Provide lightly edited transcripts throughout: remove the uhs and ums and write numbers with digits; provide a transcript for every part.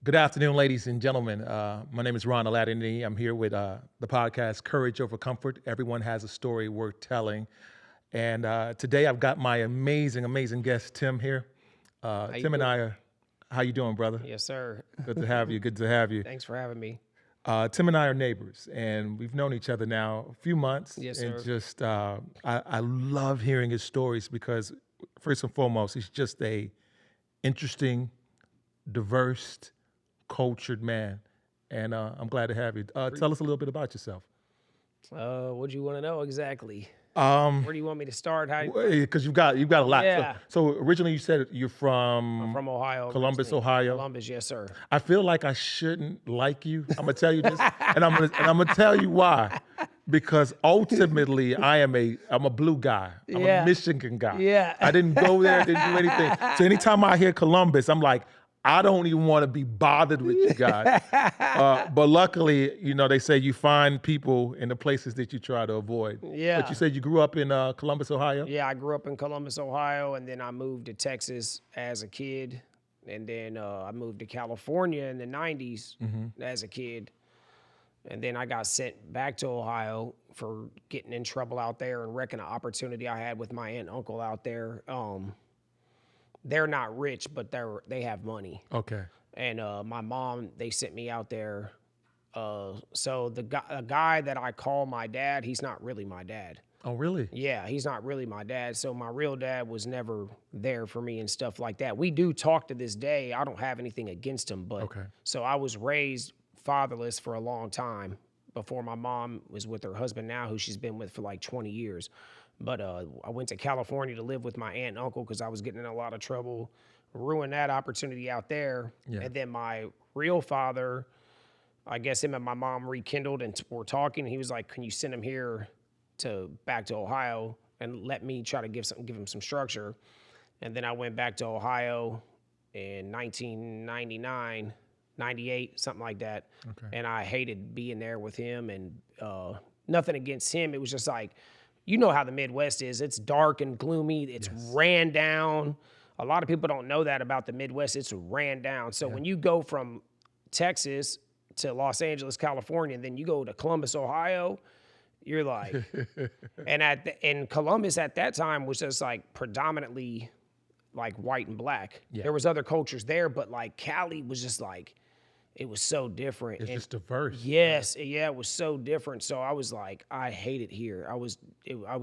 Good afternoon, ladies and gentlemen. My name is Ron Aladdin. I'm here with the podcast Courage Over Comfort. Everyone has a story worth telling. And today I've got my amazing guest, Tim, here. How you Tim and doing? I are, how you doing, brother? Yes, sir. Good to have you. Good to have you. Thanks for having me. Tim and I are neighbors, and we've known each other now a few months. Yes, And sir. just, I love hearing his stories because, first and foremost, he's just a interesting, diverse, cultured man. And I'm glad to have you. Tell us a little bit about yourself. What do you want to know exactly? Um, Where do you want me to start? How? because you've got a lot. Yeah. So originally you said you're I'm from from Ohio. Columbus, originally. Ohio. Columbus, yes, sir. I feel like I shouldn't like you. I'm gonna tell you this, and I'm gonna tell you why. Because ultimately, I'm a blue guy. I'm Yeah. a Michigan guy. Yeah. I didn't go there. Didn't do anything. So anytime I hear Columbus, I'm like, I don't even want to be bothered with you guys. But luckily, they say you find people in the places that you try to avoid. Yeah. But you said you grew up in Columbus, Ohio? Yeah, I grew up in Columbus, Ohio, and then I moved to Texas as a kid, and then I moved to California in the '90s as a kid, and then I got sent back to Ohio for getting in trouble out there and wrecking an opportunity I had with my aunt and uncle out there. They're not rich, but they have money. Okay. And my mom, they sent me out there. So the guy that I call my dad, he's not really my dad. Oh, really? Yeah, he's not really my dad. So my real dad was never there for me and stuff like that. We do talk to this day. I don't have anything against him, but Okay. so I was raised fatherless for a long time before my mom was with her husband now, who she's been with for like 20 years. But I went to California to live with my aunt and uncle because I was getting in a lot of trouble, ruined that opportunity out there. Yeah. And then my real father, I guess him and my mom rekindled and were talking. He was like, "Can you send him here back to Ohio and let me try to give him some structure?" And then I went back to Ohio in 1999, 98, something like that. Okay. And I hated being there with him, and nothing against him. It was just like, you know how the Midwest is. It's dark and gloomy. It's ran down. A lot of people don't know that about the Midwest. It's ran down. So when you go from Texas to Los Angeles, California, and then you go to Columbus, Ohio, you're like, and Columbus at that time was just like predominantly like white and black. Yeah. There was other cultures there, but like Cali was just like, it was so different. It's And just diverse. yes, yeah, it was so different. So I was like, I hate it here. I was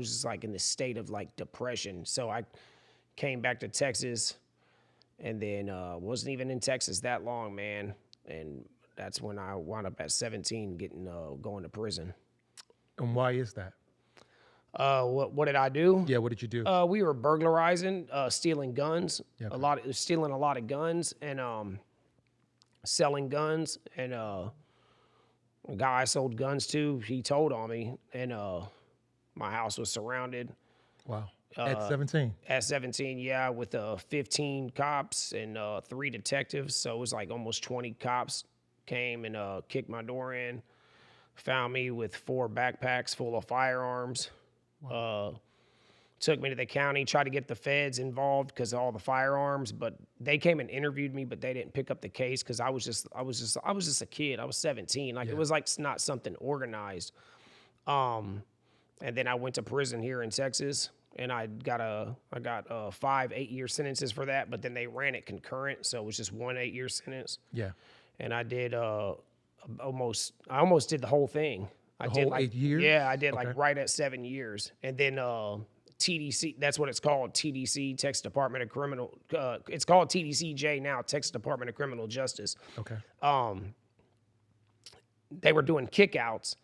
just like in this state of like depression. So I came back to Texas, and then wasn't even in Texas that long, man. And that's when I wound up at 17 getting going to prison. And why is that? What did I do? Yeah, what did you do? We were burglarizing, stealing guns, Yeah, stealing a lot of guns, and selling guns. And a guy I sold guns to, he told on me, and my house was surrounded. Wow. At 17. At 17, yeah, with 15 cops and 3 detectives. So it was like almost 20 cops came and kicked my door in, found me with 4 backpacks full of firearms. Took me to the county, tried to get the feds involved because of all the firearms, but they came and interviewed me, but they didn't pick up the case because I was just a kid. I was 17. Like, it was like not something organized. And then I went to prison here in Texas, and I got 5 8-year sentences for that, but then they ran it concurrent, so it was just 1 8-year sentence. Yeah. And I did almost did the whole thing. I did whole like 8 years? Yeah, I did Okay. like right at 7 years, and then TDC. That's what it's called. TDC, Texas Department of Criminal. It's called TDCJ now, Texas Department of Criminal Justice. Okay. They were doing kickouts,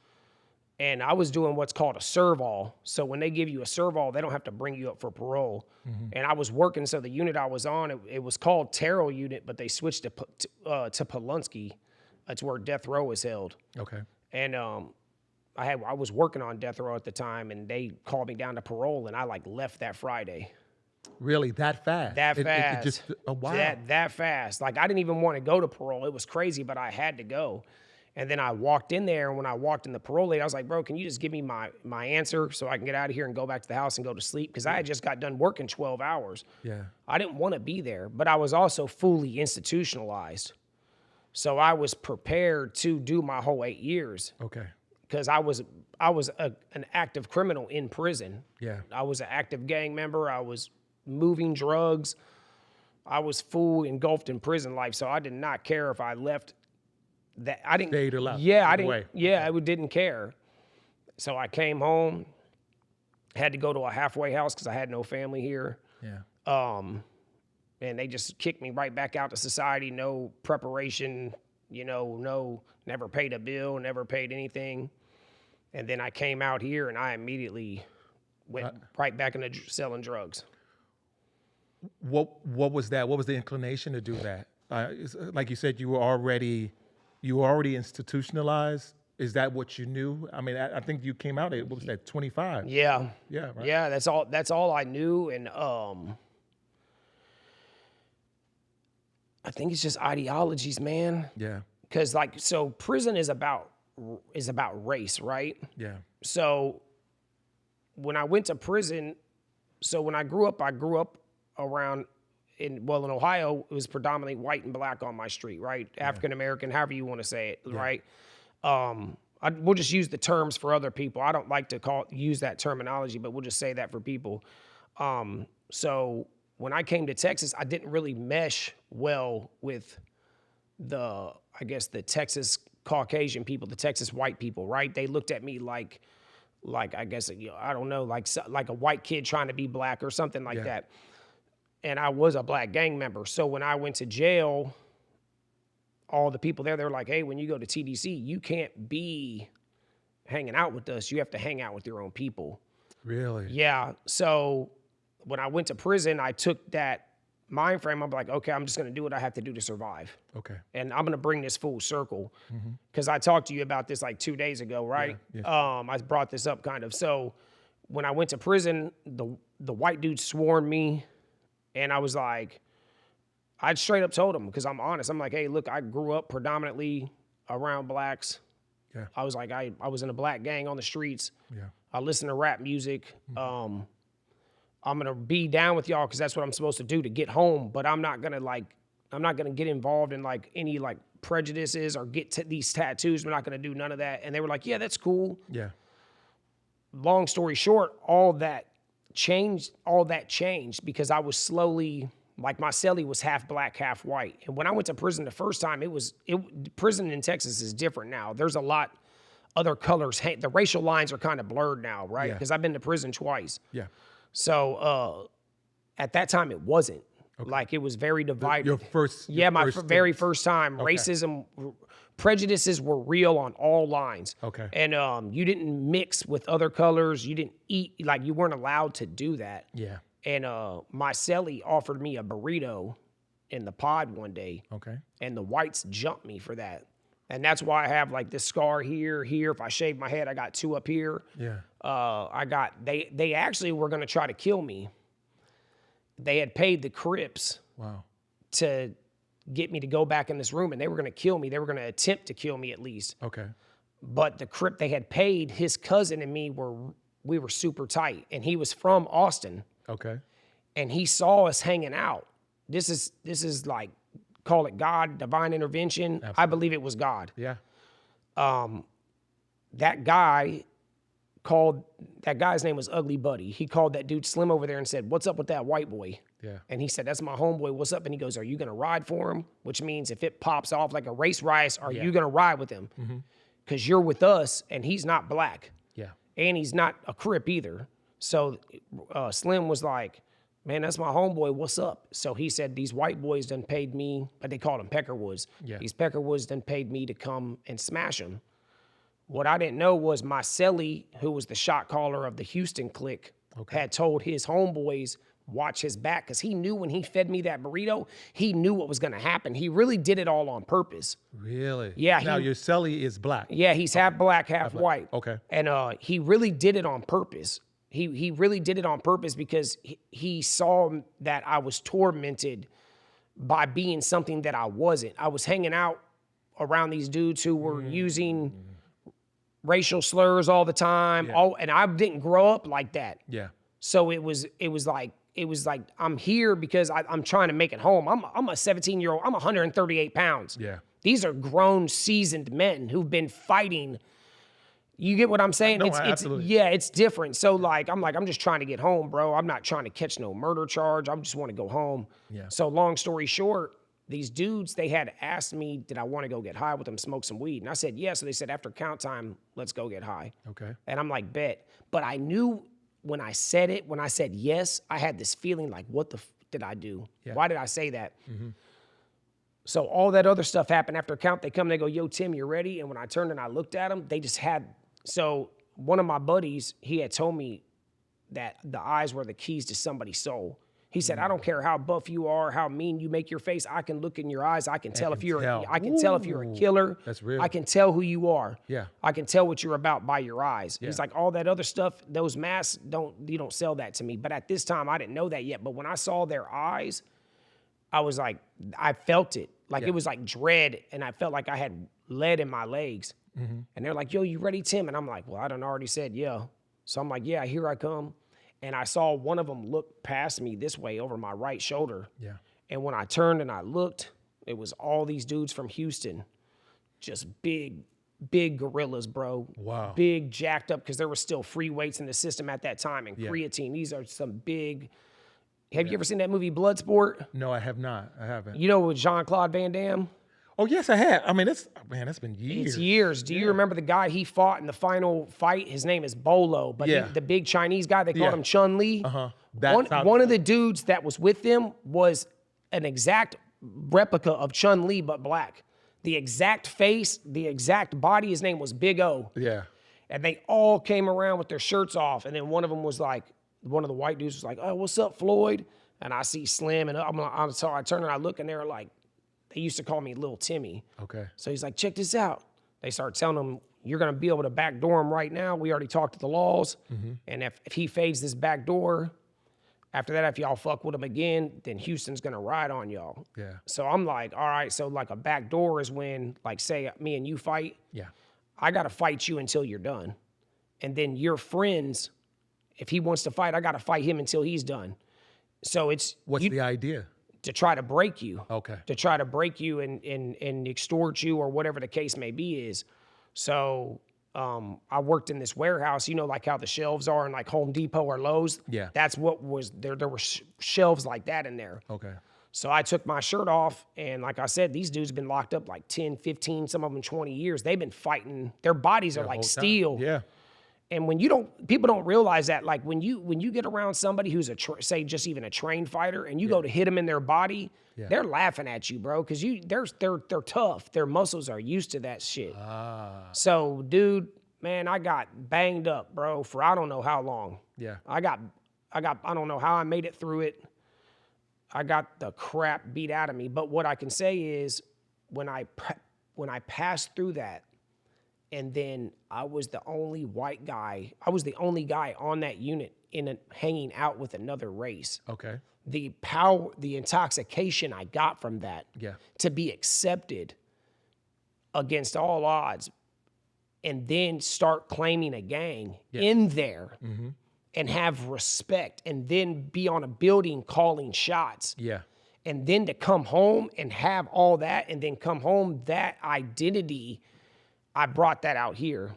and I was doing what's called a serve-all. So when they give you a serve-all, they don't have to bring you up for parole. And I was working, so the unit I was on, it was called Terrell Unit, but they switched to Polunsky. That's where death row is held. Okay. And I was working on death row at the time, and they called me down to parole, and I like left that Friday. Really, that fast? That fast. It just, oh, wow. That fast. Like, I didn't even want to go to parole. It was crazy, but I had to go. And then I walked in there, and when I walked in the parole lady, I was like, "Bro, can you just give me my answer so I can get out of here and go back to the house and go to sleep?" Because I had just got done working 12 hours. Yeah. I didn't want to be there, but I was also fully institutionalized. So I was prepared to do my whole 8 years Okay. because I was an active criminal in prison. Yeah. I was an active gang member. I was moving drugs. I was full engulfed in prison life. So I did not care if I left that. I didn't. Stayed or left. Yeah, I Either didn't. way. Yeah, I didn't care. So I came home, had to go to a halfway house because I had no family here. Yeah. And they just kicked me right back out to society. No preparation, never paid a bill, never paid anything. And then I came out here and I immediately went right back into selling drugs. What was that? What was the inclination to do that? Like you said, you were already institutionalized. Is that what you knew? I mean, I think you came out at, what was that, 25? Yeah. Yeah, right. Yeah, that's all I knew. And I think it's just ideologies, man. Yeah. Because so prison is about race, right? Yeah. So when I went to prison, when I grew up around in Ohio, it was predominantly white and black on my street, right? African American, however you want to say it, right? We'll just use the terms for other people. I don't like to use that terminology, but we'll just say that for people. So when I came to Texas, I didn't really mesh well with the Texas Caucasian people, the Texas white people, right? They looked at me like I guess, I don't know, like a white kid trying to be black or something like that. And I was a black gang member. So when I went to jail, all the people there, they were like, hey, when you go to TDC, you can't be hanging out with us. You have to hang out with your own people. Really? Yeah. So when I went to prison, I took that mind frame. I'm like, okay, I'm just going to do what I have to do to survive. Okay. And I'm going to bring this full circle. Because I talked to you about this like 2 days ago, right? Yeah. I brought this up kind of. So when I went to prison, the white dude swarmed me. And I was like, I straight up told him, because I'm honest. I'm like, hey, look, I grew up predominantly around blacks. Yeah. I was like, I was in a black gang on the streets. Yeah. I listen to rap music. I'm going to be down with y'all because that's what I'm supposed to do to get home. But I'm not going to get involved in like any like prejudices or get these tattoos. We're not going to do none of that. And they were like, yeah, that's cool. Yeah. Long story short, all that changed because I was slowly, like my cellie was half black, half white. And when I went to prison the first time, prison in Texas is different now. There's a lot other colors. The racial lines are kind of blurred now, right? Because I've been to prison twice. Yeah. So at that time, it wasn't. Okay. Like it was very divided. Your first very first time. Okay. Racism, prejudices were real on all lines. Okay. And you didn't mix with other colors. You didn't eat, like you weren't allowed to do that. Yeah. And my cellie offered me a burrito in the pod one day. Okay. And the whites jumped me for that. And that's why I have like this scar here. If I shave my head, I got 2 up here. Yeah. They actually were going to try to kill me. They had paid the Crips to get me to go back in this room, and they were going to kill me. They were going to attempt to kill me at least. Okay. But the Crip they had paid, his cousin and me we were super tight, and he was from Austin. Okay. And he saw us hanging out. This is like, call it God, divine intervention. Absolutely. I believe it was God. Yeah. That guy's name was Ugly Buddy. He called that dude Slim over there and said, what's up with that white boy? Yeah. And he said, that's my homeboy. What's up? And he goes, are you going to ride for him? Which means if it pops off like a race riot, are you going to ride with him? Because you're with us, and he's not black. Yeah. And he's not a Crip either. So Slim was like, man, that's my homeboy. What's up? So he said, these white boys done paid me, but they called them Peckerwoods. Yeah. These Peckerwoods done paid me to come and smash him. What I didn't know was my cellie, who was the shot caller of the Houston clique, had told his homeboys, watch his back, because he knew when he fed me that burrito, he knew what was going to happen. He really did it all on your Really? Yeah. Now, your cellie is black. Yeah, he's half black, half white. Okay. And he really did it on purpose. He really did it on purpose because he saw that I was tormented by being something that I wasn't. I was hanging out around these dudes who were using racial slurs all the time. Yeah. And I didn't grow up like that. Yeah. So it was like I'm here because I'm trying to make it home. I'm a 17-year-old. I'm 138 pounds. Yeah. These are grown, seasoned men who've been fighting. You get what I'm saying? No, it's absolutely. yeah, it's different. So like, I'm just trying to get home, bro. I'm not trying to catch no murder charge. I just want to go home. Yeah. So long story short, these dudes, they had asked me, did I want to go get high with them, smoke some weed? And I said, yeah. So they said, after count time, let's go get high. Okay. And I'm like, bet. But I knew when I said yes, I had this feeling like, what the did I do? Yeah. Why did I say that? So all that other stuff happened after count. They come, they go, yo, Tim, you ready? And when I turned and I looked at them, they just had, so one of my buddies, he had told me that the eyes were the keys to somebody's soul. He said, I don't care how buff you are, how mean you make your face. I can look in your eyes. I can tell if you're a killer. That's real. I can tell who you are. Yeah. I can tell what you're about by your eyes. Yeah. He's like, all that other stuff, those masks, you don't sell that to me. But at this time, I didn't know that yet. But when I saw their eyes, I was like, I felt it. Like Yeah. it was like dread. And I felt like I had lead in my legs. And they're like, yo, you ready, Tim? And I'm like, well, I done already said, yeah. So I'm like, yeah, here I come. And I saw one of them look past me this way over my right shoulder. Yeah. And when I turned and I looked, it was all these dudes from Houston, just big gorillas, bro. Wow. Big jacked up, because there were still free weights in the system at that time, and Yeah. creatine. These are some big. Have you ever seen that movie Bloodsport? No, I have not. I haven't. You know, with Jean-Claude Van Damme? Oh, yes, I have. I mean, that's been years. It's years. Do you remember the guy he fought in the final fight? His name is Bolo, but Yeah. the big Chinese guy, they called Yeah. him Chun-Li. Uh-huh. One of the dudes that was with them was an exact replica of Chun-Li, but black. The exact face, the exact body. His name was Big O. Yeah. And they all came around with their shirts off. And then one of them was like, one of the white dudes was like, oh, what's up, Floyd? And I see Slim, and so I turn and I look, and they're like, they used to call me Little Timmy. Okay. So he's like, check this out. They start telling him, you're going to be able to backdoor him right now. We already talked to the laws. And if he fades this back door, after that, if y'all fuck with him again, then Houston's going to ride on y'all. Yeah. So I'm like, all right, so like a back door is when, like, say me and you fight. Yeah. I got to fight you until you're done. And then your friends, if he wants to fight, I got to fight him until he's done. So it's What's the idea? to try to break you. Okay. To try to break you and extort you, or whatever the case may be is. So I worked in this warehouse, you know, like how the shelves are in like Home Depot or Lowe's. Yeah. That's what was there. There were shelves like that in there. Okay. So I took my shirt off, and like I said, these dudes have been locked up like 10, 15, some of them 20 years. They've been fighting. Their bodies are like steel. Yeah. And when people don't realize that, like when you get around somebody who's say just even a trained fighter, and you go to hit them in their body, they're laughing at you, bro, because they're tough. Their muscles are used to that shit. So, dude, man, I got banged up, bro, for I don't know how long. Yeah. I don't know how I made it through it. I got the crap beat out of me. But what I can say is, when I passed through that, and then I was the only white guy. I was the only guy on that unit hanging out with another race. Okay. The power, the intoxication I got from that, Yeah. to be accepted against all odds, and then start claiming a gang in there, and have respect, and then be on a building calling shots. Yeah. And then to come home and have all that, and then come home, that identity, I brought that out here.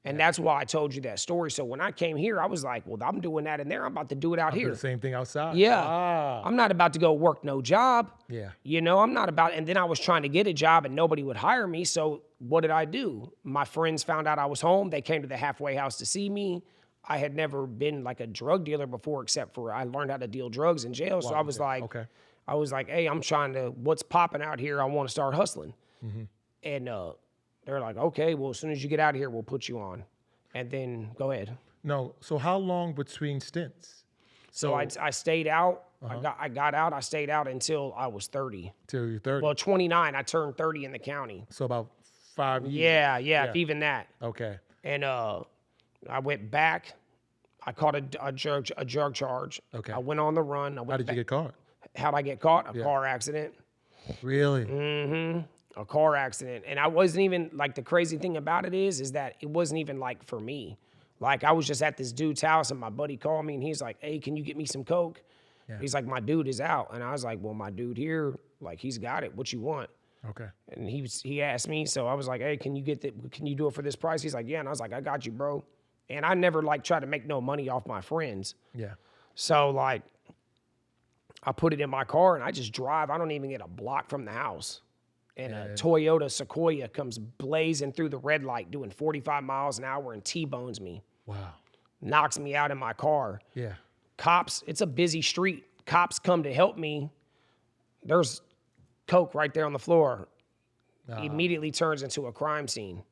And that's why I told you that story. So when I came here, I was like, well, I'm doing that in there. I'm about to do it out Do here. the same thing outside. Yeah. Ah. I'm not about to go work no job. Yeah. You know, I'm not about, and then I was trying to get a job and nobody would hire me. So what did I do? My friends found out I was home. They came to the halfway house to see me. I had never been like a drug dealer before, except for I learned how to deal drugs in jail. So I was like, I was like, hey, I'm trying to, what's popping out here? I want to start hustling. And they're like, okay, well, as soon as you get out of here, we'll put you on. And then go ahead. No. So how long between stints? So I stayed out. I got out. I stayed out until I was 30. Till you're 30. Well, 29. I turned 30 in the county. So about 5 years. Yeah, if even that. Okay. And I went back. I caught a drug charge. Okay. I went on the run. How did you get caught? How'd I get caught? A car accident. Really? A car accident. And I wasn't even, like, the crazy thing about it is that it wasn't even like for me. Like, I was just at this dude's house and my buddy called me and he's like, hey, can you get me some Coke? Yeah. He's like, my dude is out. And I was like, well, my dude here, like, he's got it. What you want? Okay. And he asked me, so I was like, hey, can you do it for this price? He's like, yeah. And I was like, I got you, bro. And I never like try to make no money off my friends. Yeah. So like I put it in my car and I just drive. I don't even get a block from the house. And a Toyota Sequoia comes blazing through the red light doing 45 miles an hour and T-bones me. Wow. Knocks me out in my car. Yeah. Cops, it's a busy street. Cops come to help me. There's coke right there on the floor. Immediately turns into a crime scene.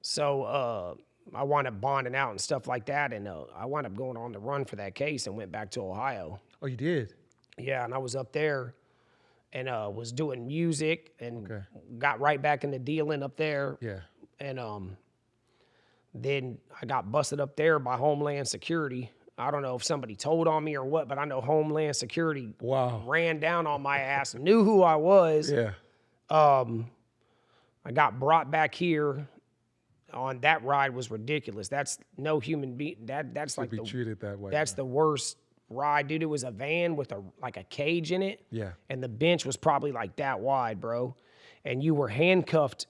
So I wound up bonding out and stuff like that. And I wound up going on the run for that case and went back to Ohio. Oh, you did? Yeah, and I was up there and was doing music and got right back into dealing up there. Yeah. And then I got busted up there by Homeland Security. I don't know if somebody told on me or what, but I know Homeland Security ran down on my ass, knew who I was. Yeah. I got brought back here. On that ride was ridiculous. That's no human being. That's like be treated that way. That's the worst ride, dude. It was a van with a cage in it. Yeah. And the bench was probably like that wide, bro. And you were handcuffed.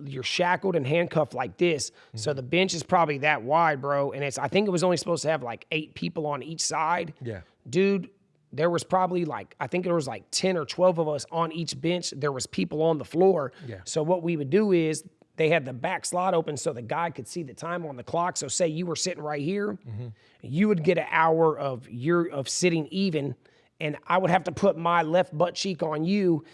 You're shackled and handcuffed like this. Mm-hmm. So the bench is probably that wide, bro. And I think it was only supposed to have like 8 people on each side. Yeah. Dude, there was probably I think there was 10 or 12 of us on each bench. There was people on the floor. Yeah. So what we would do is they had the back slot open so the guy could see the time on the clock. So say you were sitting right here, you would get an hour of sitting even, and I would have to put my left butt cheek on you,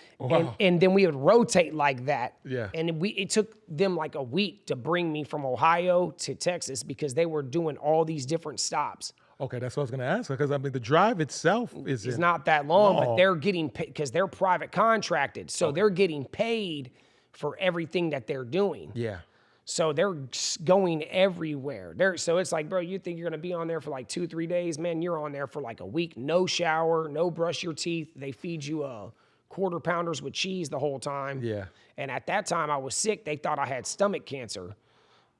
and then we would rotate like that. Yeah. And it took them like a week to bring me from Ohio to Texas because they were doing all these different stops. Okay, that's what I was going to ask. Because I mean, the drive itself is not that long, but they're getting paid because they're private contracted, so they're getting paid for everything that they're doing. Yeah. So they're going everywhere. So it's like, bro, you think you're going to be on there for like 2-3 days? Man, you're on there for like a week. No shower, no brush your teeth. They feed you quarter pounders with cheese the whole time. Yeah. And at that time I was sick. They thought I had stomach cancer.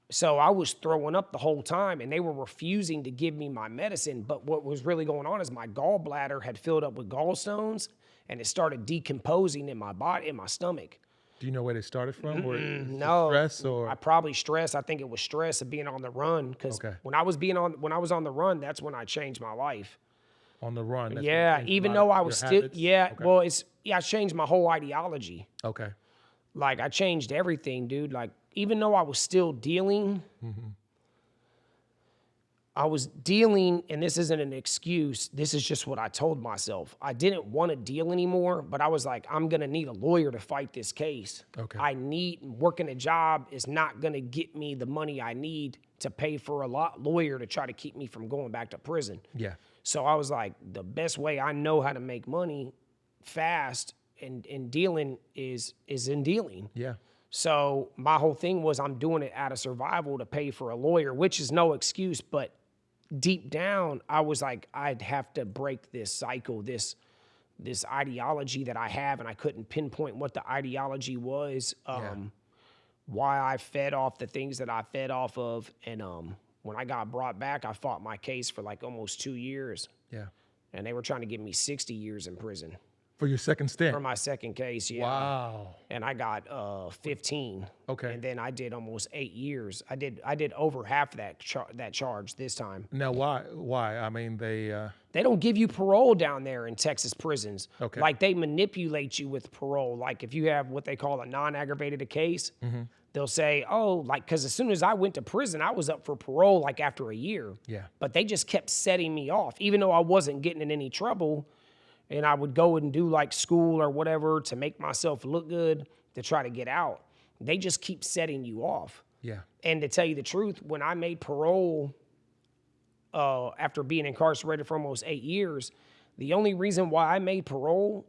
So I was throwing up the whole time and they were refusing to give me my medicine. But what was really going on is my gallbladder had filled up with gallstones and it started decomposing in my body, in my stomach. Do you know where they started from? No, stress or I probably stress. I think it was stress of being on the run because when I was on the run, that's when I changed my life. On the run. That's yeah, even though I was still well, I changed my whole ideology. Okay. Like I changed everything, dude. Like even though I was still dealing, I was dealing, and this isn't an excuse. This is just what I told myself. I didn't want to deal anymore, but I was like, I'm going to need a lawyer to fight this case. Okay. Working a job is not going to get me the money I need to pay for a lawyer to try to keep me from going back to prison. Yeah. So I was like, the best way I know how to make money fast and dealing is in dealing. Yeah. So my whole thing was I'm doing it out of survival to pay for a lawyer, which is no excuse, but deep down, I was like, I'd have to break this cycle, this ideology that I have, and I couldn't pinpoint what the ideology was, why I fed off the things that I fed off of. And when I got brought back, I fought my case for like almost 2 years. Yeah. And they were trying to give me 60 years in prison. For your second stint? For my second case, yeah. Wow. And I got 15. Okay. And then I did almost 8 years. I did over half of that charge this time. Now, why? I mean, they don't give you parole down there in Texas prisons. Okay. Like they manipulate you with parole. Like if you have what they call a non-aggravated case, they'll say, oh, like, because as soon as I went to prison, I was up for parole like after a year. Yeah. But they just kept setting me off, even though I wasn't getting in any trouble. And I would go and do like school or whatever to make myself look good to try to get out. They just keep setting you off. Yeah. And to tell you the truth, when I made parole after being incarcerated for almost 8 years, the only reason why I made parole,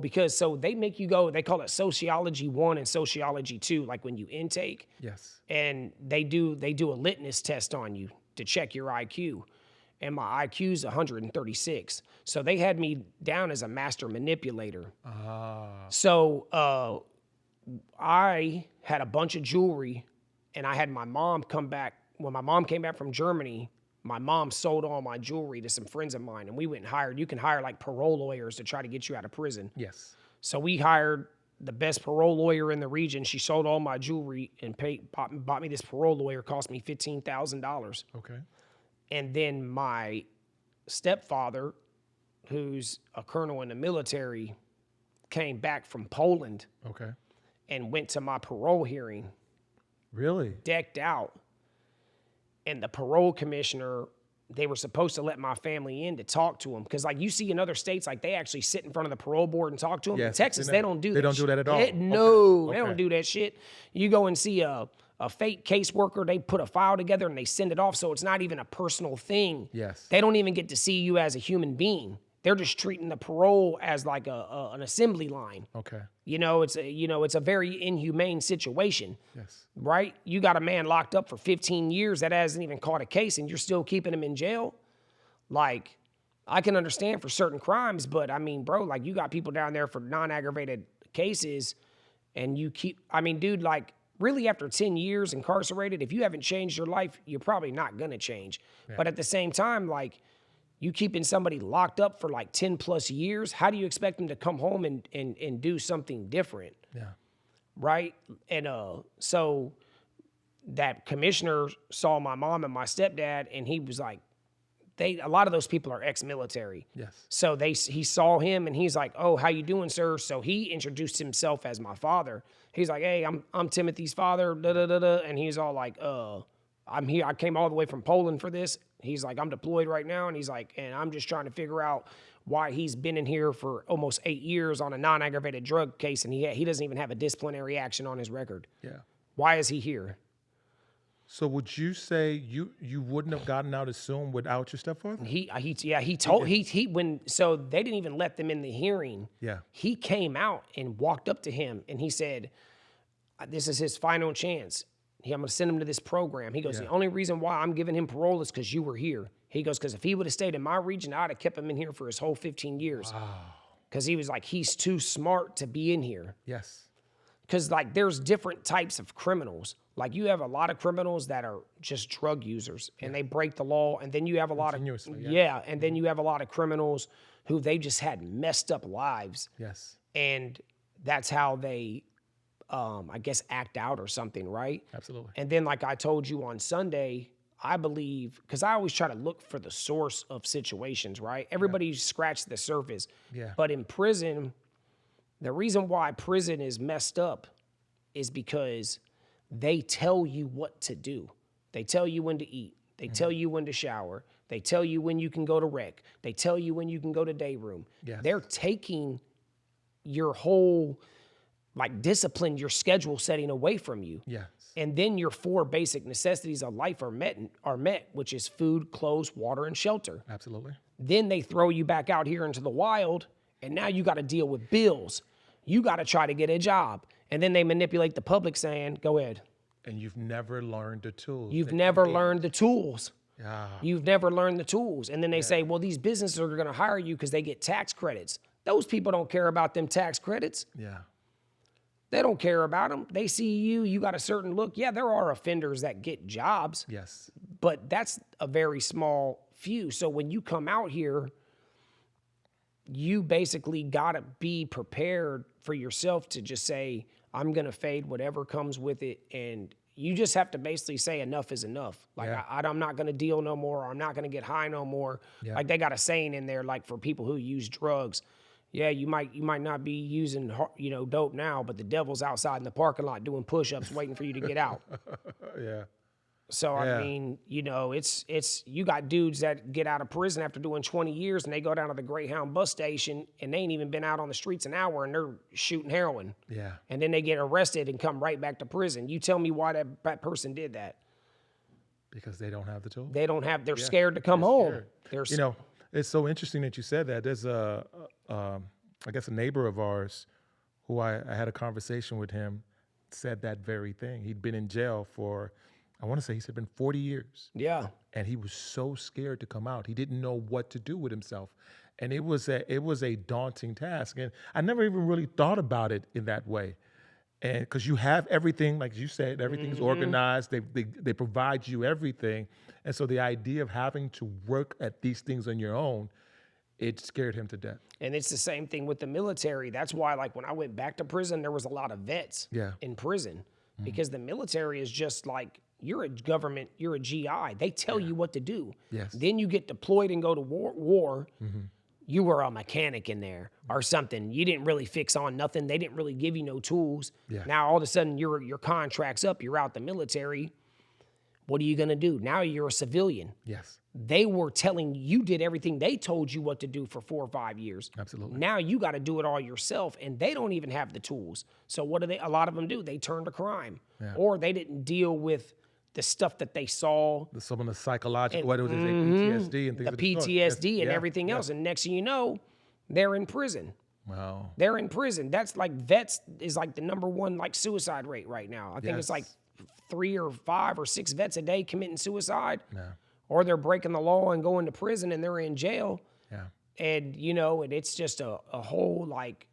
because they make you go, they call it sociology 1 and sociology 2, like when you intake. Yes. And they do a litmus test on you to check your IQ. And my IQ is 136. So they had me down as a master manipulator. So I had a bunch of jewelry, and I had my mom come back. When my mom came back from Germany, my mom sold all my jewelry to some friends of mine, and we went and hired, you can hire like parole lawyers to try to get you out of prison. Yes. So we hired the best parole lawyer in the region. She sold all my jewelry and bought me this parole lawyer, cost me $15,000. Okay. And then my stepfather, who's a colonel in the military, came back from Poland Okay. and went to my parole hearing, Really? decked out. And the parole commissioner, they were supposed to let my family in to talk to him. Because like you see in other states, like they actually sit in front of the parole board and talk to them. Yes, In Texas, they don't do that. They don't do that at all. No, Okay. they don't do that shit. You go and see a fake caseworker, they put a file together and they send it off, so it's not even a personal thing. Yes. They don't even get to see you as a human being. They're just treating the parole as like an assembly line. Okay. It's a very inhumane situation. Yes. Right? You got a man locked up for 15 years that hasn't even caught a case and you're still keeping him in jail? Like, I can understand for certain crimes, but I mean, bro, like you got people down there for non-aggravated cases and you keep, I mean, dude, like really after 10 years incarcerated, if you haven't changed your life, you're probably not going to change. Yeah. But at the same time, like you keeping somebody locked up for like 10 plus years, how do you expect them to come home and do something different? Yeah. Right? And so that commissioner saw my mom and my stepdad and he was like, a lot of those people are ex-military. Yes. So he saw him and he's like, "Oh, how you doing, sir?" So he introduced himself as my father. He's like, "Hey, I'm Timothy's father." Da da da da. And he's all like, "I'm here. I came all the way from Poland for this." He's like, "I'm deployed right now," and he's like, "And I'm just trying to figure out why he's been in here for almost 8 years on a non-aggravated drug case, and he doesn't even have a disciplinary action on his record. Yeah. Why is he here?" So would you say you wouldn't have gotten out as soon without your stepfather? So they didn't even let them in the hearing. Yeah. He came out and walked up to him and he said, "This is his final chance. I'm going to send him to this program." He goes, "The only reason why I'm giving him parole is because you were here." He goes, "Because if he would have stayed in my region, I'd have kept him in here for his whole 15 years. Wow. Because he was like, he's too smart to be in here." Yes. Because like there's different types of criminals. Like you have a lot of criminals that are just drug users and they break the law. And then you have a lot of, and then you have a lot of criminals who they just had messed up lives. Yes. And that's how they, I guess, act out or something, right? Absolutely. And then like I told you on Sunday, I believe, because I always try to look for the source of situations, right? Everybody scratched the surface. Yeah. But in prison, the reason why prison is messed up is because they tell you what to do. They tell you when to eat. They tell you when to shower. They tell you when you can go to rec. They tell you when you can go to day room. Yes. They're taking your whole like discipline, your schedule setting away from you. Yes. And then your 4 basic necessities of life are met, which is food, clothes, water, and shelter. Absolutely. Then they throw you back out here into the wild, and now you got to deal with bills. You got to try to get a job. And then they manipulate the public saying, "Go ahead." And you've never learned the tools. You've never learned the tools. Yeah. You've never learned the tools. And then they say, well, these businesses are going to hire you because they get tax credits. Those people don't care about them tax credits. Yeah. They don't care about them. They see you got a certain look. Yeah, there are offenders that get jobs. Yes. But that's a very small few. So when you come out here, you basically got to be prepared for yourself to just say, "I'm going to fade whatever comes with it." And you just have to basically say enough is enough. Like, I'm not going to deal no more. Or I'm not going to get high no more. Yeah. Like they got a saying in there, like for people who use drugs, yeah, you might not be using, dope now, but the devil's outside in the parking lot doing push-ups waiting for you to get out. Yeah. So, Yeah. I mean, it's you got dudes that get out of prison after doing 20 years and they go down to the Greyhound bus station and they ain't even been out on the streets an hour and they're shooting heroin. Yeah. And then they get arrested and come right back to prison. You tell me why that person did that. Because they don't have the tools. They're scared to come home. Scared. It's so interesting that you said that. There's I guess a neighbor of ours who I had a conversation with him said that very thing. He'd been in jail for, I want to say he said been 40 years. Yeah. And he was so scared to come out. He didn't know what to do with himself. And it was a daunting task. And I never even really thought about it in that way. And because you have everything, like you said, everything's organized. They provide you everything. And so the idea of having to work at these things on your own, it scared him to death. And it's the same thing with the military. That's why, like, when I went back to prison, there was a lot of vets in prison because the military is just like, you're a government, you're a GI. They tell you what to do. Yes. Then you get deployed and go to war. You were a mechanic in there or something. You didn't really fix on nothing. They didn't really give you no tools. Yeah. Now, all of a sudden, your contract's up. You're out the military. What are you going to do? Now you're a civilian. Yes. They were telling you did everything they told you what to do for 4 or 5 years. Absolutely. Now you got to do it all yourself, and they don't even have the tools. So what do they? A lot of them do. They turn to crime, or they didn't deal with the stuff that they saw, Some of the psychological, what was it, PTSD and things. the PTSD and everything else. And next thing you know, they're in prison. Wow. They're in prison. That's like vets is like the #1 like suicide rate right now. I think it's like 3 or 5 or 6 vets a day committing suicide. Yeah. Or they're breaking the law and going to prison and they're in jail. Yeah. And, you know, and it's just a whole like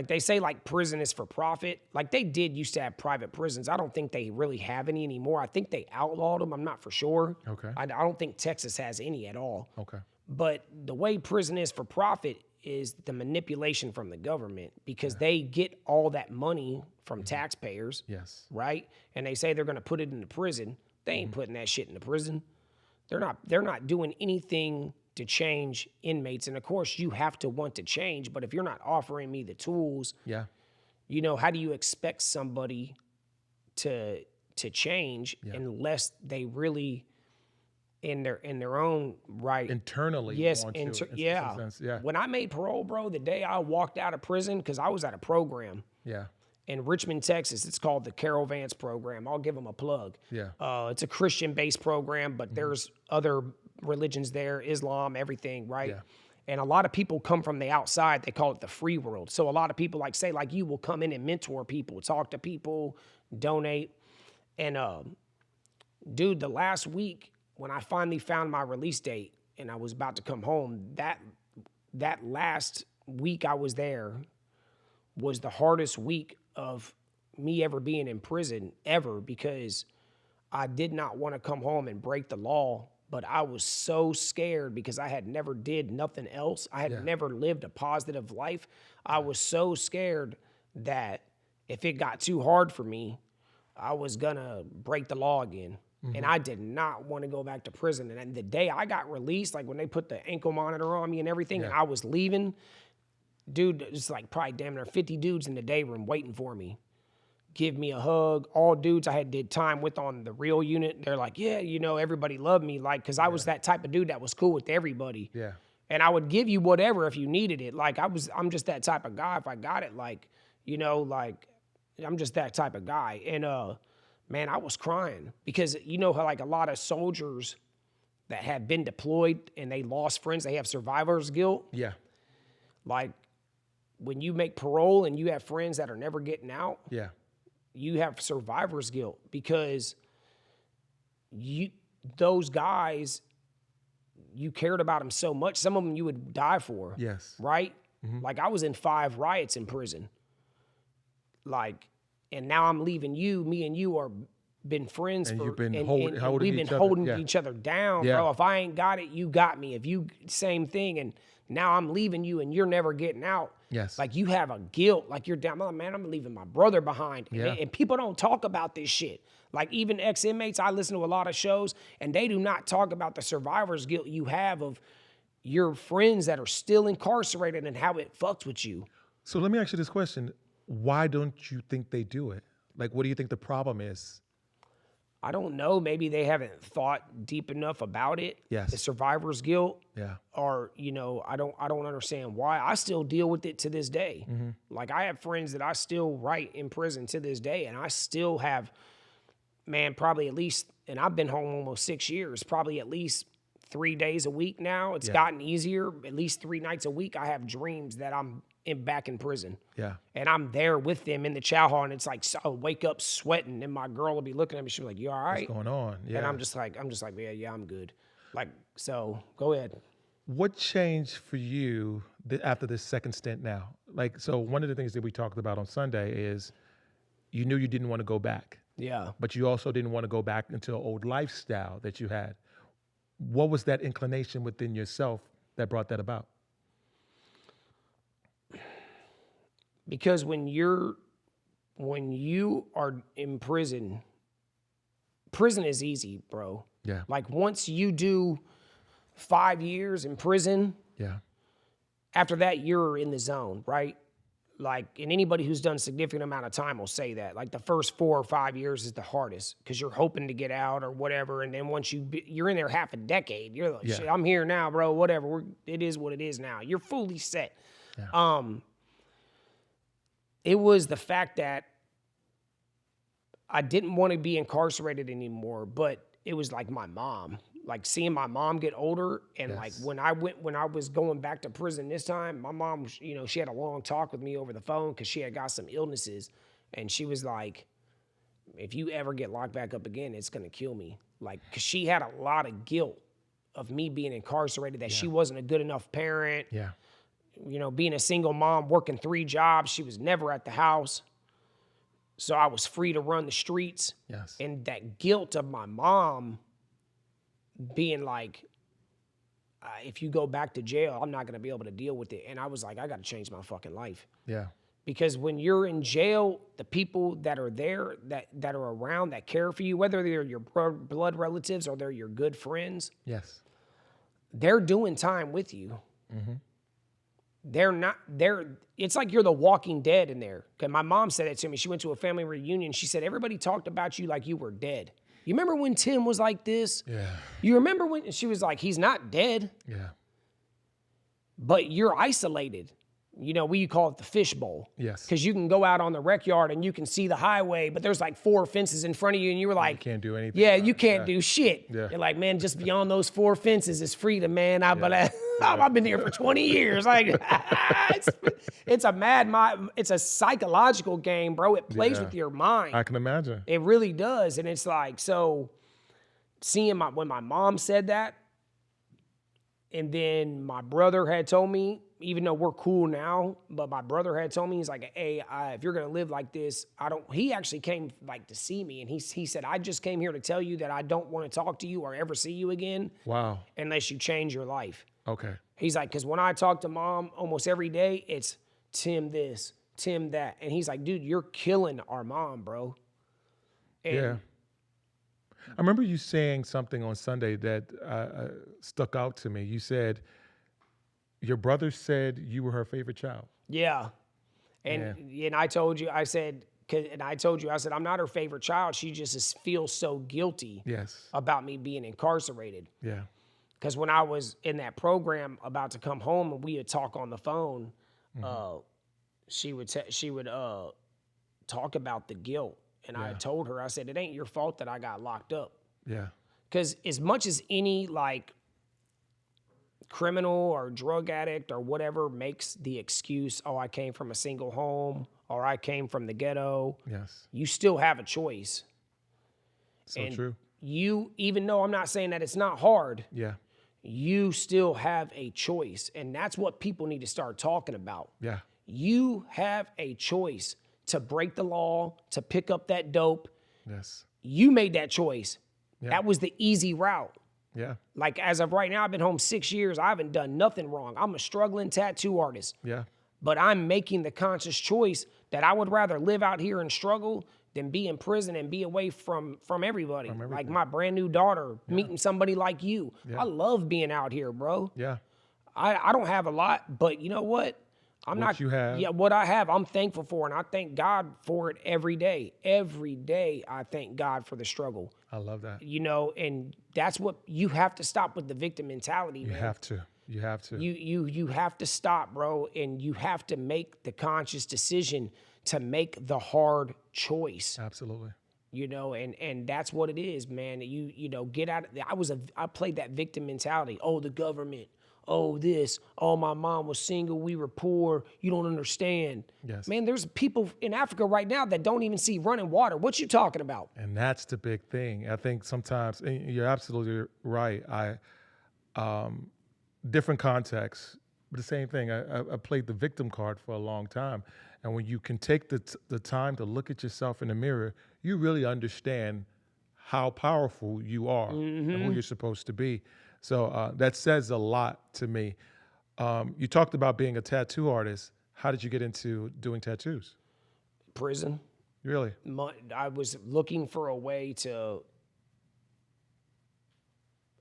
they say like prison is for profit. Like they did used to have private prisons. I don't think they really have any anymore. I think they outlawed them. I'm not for sure. Okay. I don't think Texas has any at all. Okay. But the way prison is for profit is the manipulation from the government because they get all that money from taxpayers. Yes. Right? And they say they're going to put it into prison. They ain't putting that shit into prison. They're not doing anything to change inmates. And of course, you have to want to change. But if you're not offering me the tools, you know, how do you expect somebody to change unless they really in their own right internally? Yes, want to, in some sense. Yeah. When I made parole, bro, the day I walked out of prison, because I was at a program. Yeah. In Richmond, Texas, it's called the Carol Vance program. I'll give them a plug. Yeah. It's a Christian-based program, but there's other religions there, Islam, everything, right? Yeah. And a lot of people come from the outside. They call it the free world. So a lot of people, like say, like you will come in and mentor people, talk to people, donate. And dude, the last week when I finally found my release date and I was about to come home, that last week I was there was the hardest week of me ever being in prison ever because I did not want to come home and break the law, but I was so scared because I had never did nothing else. I had never lived a positive life. I was so scared that if it got too hard for me, I was gonna break the law again. And I did not want to go back to prison. And the day I got released, like when they put the ankle monitor on me and everything, and I was leaving, dude, it's like probably damn near 50 dudes in the day room waiting for me. Give me a hug. All dudes I had did time with on the real unit. They're like, yeah, you know, everybody loved me. Like, cause I was that type of dude that was cool with everybody. Yeah. And I would give you whatever if you needed it. Like I'm just that type of guy. If I got it, like, you know, like I'm just that type of guy. And man, I was crying because you know how like a lot of soldiers that have been deployed and they lost friends, they have survivor's guilt. Yeah. Like, when you make parole and you have friends that are never getting out, you have survivor's guilt because those guys, you cared about them so much. Some of them you would die for. Yes. Right? Mm-hmm. Like I was in 5 riots in prison. Like, and now I'm leaving you. Me and you are been friends and for. You've been we've been holding each other down, bro. If I ain't got it, you got me. If you same thing, and now I'm leaving you, and you're never getting out. Yes. Like you have a guilt, like you're down. Oh, man, I'm leaving my brother behind. And people don't talk about this shit. Like even ex-inmates, I listen to a lot of shows, and they do not talk about the survivor's guilt you have of your friends that are still incarcerated and how it fucks with you. So let me ask you this question. Why don't you think they do it? Like, what do you think the problem is? I don't know. Maybe they haven't thought deep enough about it. Yes. The survivor's guilt. Yeah. Or, you know, I don't understand why. I still deal with it to this day. Mm-hmm. Like I have friends that I still write in prison to this day, and I still have, man, probably at least, and I've been home almost 6 years, probably at least 3 days a week now. It's gotten easier. At least 3 nights a week, I have dreams that I'm back in prison. Yeah. And I'm there with them in the chow hall, and it's like, so I'll wake up sweating, and my girl will be looking at me. She'll be like, you all right? What's going on? Yeah. And I'm just like, yeah, I'm good. Like, so go ahead. What changed for you after this second stint now? Like, so one of the things that we talked about on Sunday is you knew you didn't want to go back. Yeah. But you also didn't want to go back into an old lifestyle that you had. What was that inclination within yourself that brought that about? Because when you are in prison, prison is easy, bro. Yeah. Like once you do 5 years in prison, Yeah. after that you're in the zone, right? Like, and anybody who's done a significant amount of time will say that. Like the first 4 or 5 years is the hardest because you're hoping to get out or whatever, and then once you're in there half a decade, you're like, shit, I'm here now, bro. Whatever, it is what it is now. You're fully set. Yeah. It was the fact that I didn't want to be incarcerated anymore, but it was like my mom, like seeing my mom get older. And like when I was going back to prison this time, my mom, you know, she had a long talk with me over the phone because she had got some illnesses. And she was like, if you ever get locked back up again, it's going to kill me. Like, cause she had a lot of guilt of me being incarcerated, that she wasn't a good enough parent. Yeah. You know, being a single mom, working 3 jobs, she was never at the house. So I was free to run the streets. Yes. And that guilt of my mom being like, if you go back to jail, I'm not going to be able to deal with it. And I was like, I got to change my fucking life. Yeah. Because when you're in jail, the people that are there, that are around, that care for you, whether they're your blood relatives or they're your good friends, Yes. they're doing time with you. Mm-hmm. It's like you're the Walking Dead in there. Okay, my mom said it to me. She went to a family reunion. She said, everybody talked about you like you were dead. You remember when Tim was like this? Yeah. You remember when she was like, he's not dead, Yeah. but you're isolated. You know, we call it the fishbowl. Yes. Because you can go out on the rec yard and you can see the highway, but there's like 4 fences in front of you, and you were like, You can't do anything. yeah, you can't do shit. Yeah. You're like, man, just beyond those 4 fences is freedom, man. I've been here for 20 years. Like, it's a psychological game, bro. It plays with your mind. I can imagine. It really does. And it's like, so seeing when my mom said that, and then my brother had told me, even though we're cool now, but my brother had told me, he's like, hey, if you're going to live like this, he actually came like to see me. And he said, I just came here to tell you that I don't want to talk to you or ever see you again. Wow. Unless you change your life. Okay. He's like, because when I talk to mom almost every day, it's Tim this, Tim that. And he's like, dude, you're killing our mom, bro. And yeah. I remember you saying something on Sunday that stuck out to me. You said your brother said you were her favorite child. Yeah. And I told you, I said, I'm not her favorite child. She just feels so guilty about me being incarcerated. Yeah. Because when I was in that program about to come home and we would talk on the phone, she would talk about the guilt. And I told her, I said, it ain't your fault that I got locked up. Yeah. Because as much as any like criminal or drug addict or whatever makes the excuse, oh, I came from a single home or I came from the ghetto, you still have a choice. So true. You, even though I'm not saying that it's not hard, you still have a choice. And that's what people need to start talking about. Yeah. You have a choice to break the law, to pick up that dope. Yes. You made that choice. Yeah. That was the easy route. Yeah. Like as of right now, I've been home 6 years. I haven't done nothing wrong. I'm a struggling tattoo artist. Yeah. But I'm making the conscious choice that I would rather live out here and struggle than be in prison and be away from everybody. Like my brand new daughter, meeting somebody like you. I love being out here, bro. Yeah. I don't have a lot, but you know what? You have. Yeah, what I have, I'm thankful for, and I thank God for it every day. Every day, I thank God for the struggle. I love that. You know, and that's what you have to stop with the victim mentality. You have to. You have to. You have to stop, bro, and you have to make the conscious decision to make the hard choice. Absolutely. You know, and that's what it is, man. You know, get out of I played that victim mentality. Oh, the government. Oh, this. Oh, my mom was single. We were poor. You don't understand. Yes. Man, there's people in Africa right now that don't even see running water. What you talking about? And that's the big thing. I think sometimes, and you're absolutely right. Different contexts, but the same thing. I played the victim card for a long time. And when you can take the time to look at yourself in the mirror, you really understand how powerful you are and who you're supposed to be. So that says a lot to me. You talked about being a tattoo artist. How did you get into doing tattoos? Prison. Really? I was looking for a way to.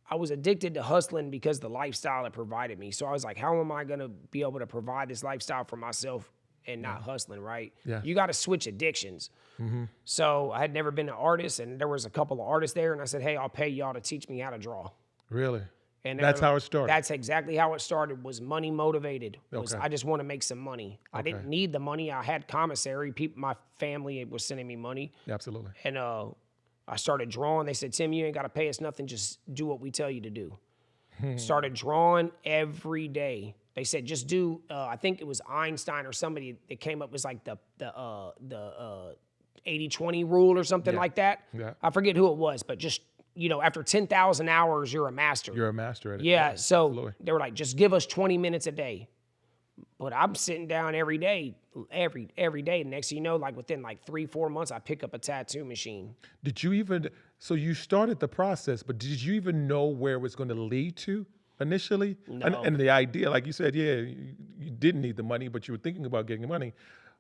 I was addicted to hustling because the lifestyle it provided me. So I was like, how am I going to be able to provide this lifestyle for myself and not hustling, right? Yeah. You got to switch addictions. So I had never been an artist, and there was a couple of artists there, and I said, hey, I'll pay y'all to teach me how to draw. Really? And That's how it started? That's exactly how it started, was money motivated. Okay. I just want to make some money. I didn't need the money. I had commissary. People, my family was sending me money. Absolutely. And I started drawing. They said, Tim, you ain't got to pay us nothing. Just do what we tell you to do. Started drawing every day. They said, just do, I think it was Einstein or somebody that came up with like the 80-20 rule or something like that. Yeah. I forget who it was, but just, after 10,000 hours, you're a master. You're a master at it. Yeah, so absolutely. They were like, just give us 20 minutes a day. But I'm sitting down every day. Next thing you know, like within like 3-4 months, I pick up a tattoo machine. Did you even, so you started the process, but did you even know where it was going to lead to initially? No. And the idea, like you said, you didn't need the money, but you were thinking about getting the money.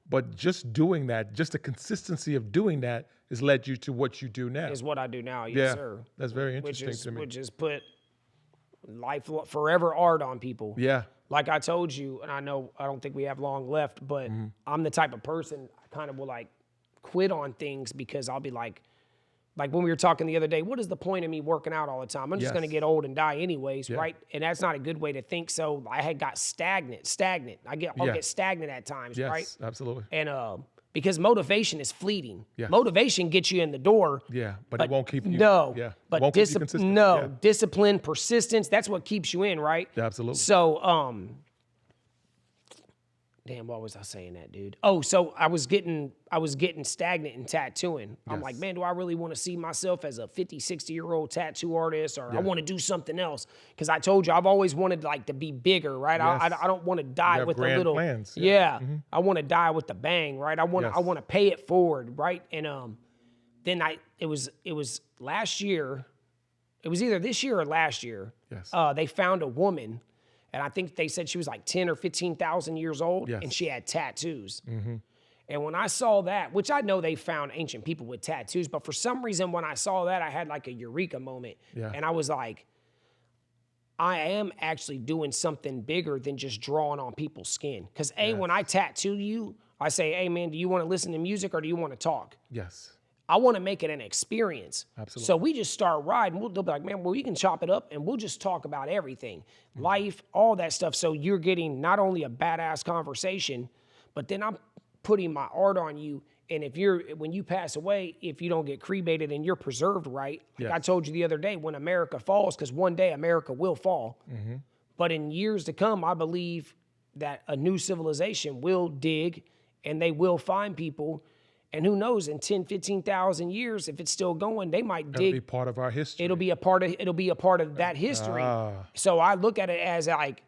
But just doing that, just the consistency of doing that has led you to what you do now. Is what I do now, yes, sir. That's very interesting to me. Which is put life forever art on people. Yeah. Like I told you, and I don't think we have long left, but I'm the type of person I kind of will like quit on things because I'll be like when we were talking the other day, what is the point of me working out all the time? I'm just going to get old and die anyways, right? And that's not a good way to think. So I had got stagnant. I'll get stagnant at times, right? Yes, absolutely. And because motivation is fleeting. Yeah. Motivation gets you in the door. Yeah, but it won't keep you. No. Yeah. But won't keep you consistent. Yeah. Discipline, persistence, that's what keeps you in, right? Yeah, absolutely. So, damn, why was I saying that, dude? Oh, so I was getting stagnant in tattooing. I'm like, man, do I really want to see myself as a 50, 60-year-old tattoo artist, or I want to do something else? Because I told you, I've always wanted like to be bigger, right? Yes. I don't want to die with a grand little plans. Yeah. I want to die with the bang, right? I want to pay it forward, right? And then it was last year. It was either this year or last year. Yes. They found a woman. And I think they said she was like 10 or 15,000 years old, and she had tattoos. And when I saw that, which I know they found ancient people with tattoos, but for some reason when I saw that, I had like a eureka moment. Yeah. And I was like, I am actually doing something bigger than just drawing on people's skin. Because when I tattoo you, I say, hey man, do you want to listen to music or do you want to talk? Yes. I want to make it an experience. Absolutely. So we just start riding. They'll be like, man, well, we can chop it up and we'll just talk about everything. Life, all that stuff. So you're getting not only a badass conversation, but then I'm putting my art on you. And when you pass away, if you don't get cremated and you're preserved right, like I told you the other day, when America falls, because one day America will fall. But in years to come, I believe that a new civilization will dig and they will find people. And who knows, in 10, 15,000 years, if it's still going, they might dig. It'll be part of our history. It'll be a part of that history. So I look at it as like,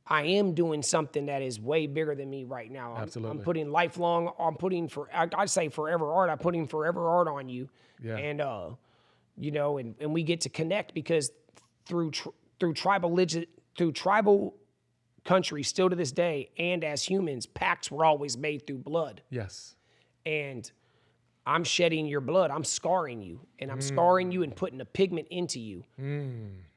I am doing something that is way bigger than me right now. Absolutely. I'm putting lifelong, I'd say forever art. I'm putting forever art on you. Yeah. And, and we get to connect because through tribal countries still to this day, and as humans, pacts were always made through blood. Yes. And I'm shedding your blood. I'm scarring you. And I'm scarring you and putting a pigment into you.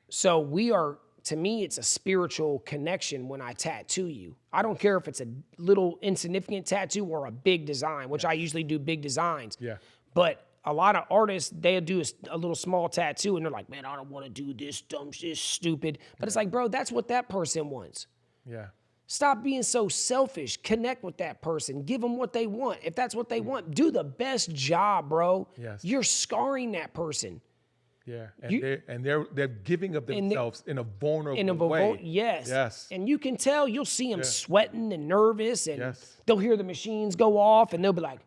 So to me, it's a spiritual connection when I tattoo you. I don't care if it's a little insignificant tattoo or a big design, which I usually do big designs. Yeah. But a lot of artists, they'll do a little small tattoo and they're like, man, I don't want to do this dumb shit, stupid. But it's like, bro, that's what that person wants. Yeah. Stop being so selfish. Connect with that person. Give them what they want. If that's what they want, do the best job, bro. Yes. You're scarring that person. Yeah. And they're giving of themselves in a vulnerable way. Yes. Yes. And you can tell, you'll see them sweating and nervous, and Yes. they'll hear the machines go off, and they'll be like,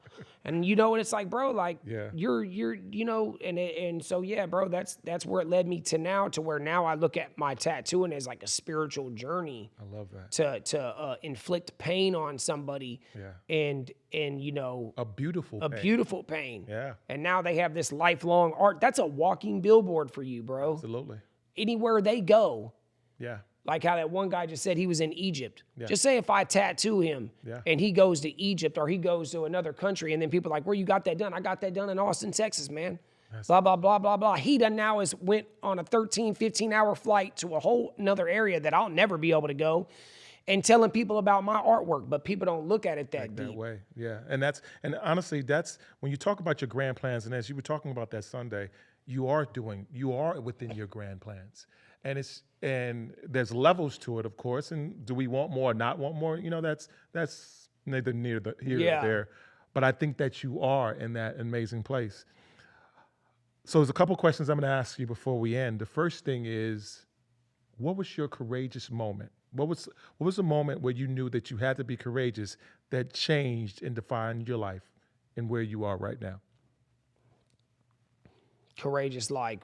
and and it's like, bro, like you're and so yeah, bro, that's where it led me to where now I look at my tattooing as like a spiritual journey. I love that. To inflict pain on somebody. Yeah. And a beautiful pain. Yeah. And now they have this lifelong art. That's a walking billboard for you, bro. Absolutely. Anywhere they go, Yeah. Like how that one guy just said he was in Egypt. Yeah. Just say if I tattoo him Yeah. and he goes to Egypt or he goes to another country and then people are like, where you got that done? I got that done in Austin, Texas, man. Blah, blah, blah, blah, blah. He done now went on a 13, 15-hour flight to a whole another area that I'll never be able to go and telling people about my artwork, but people don't look at it that deep. That way, yeah. And honestly, that's when you talk about your grand plans, and as you were talking about that Sunday, you are within your grand plans. And there's levels to it, of course. And do we want more or not want more? You know, that's neither here nor there. But I think that you are in that amazing place. So there's a couple questions I'm going to ask you before we end. The first thing is, what was your courageous moment? What was the moment where you knew that you had to be courageous that changed and defined your life and where you are right now? Courageous, so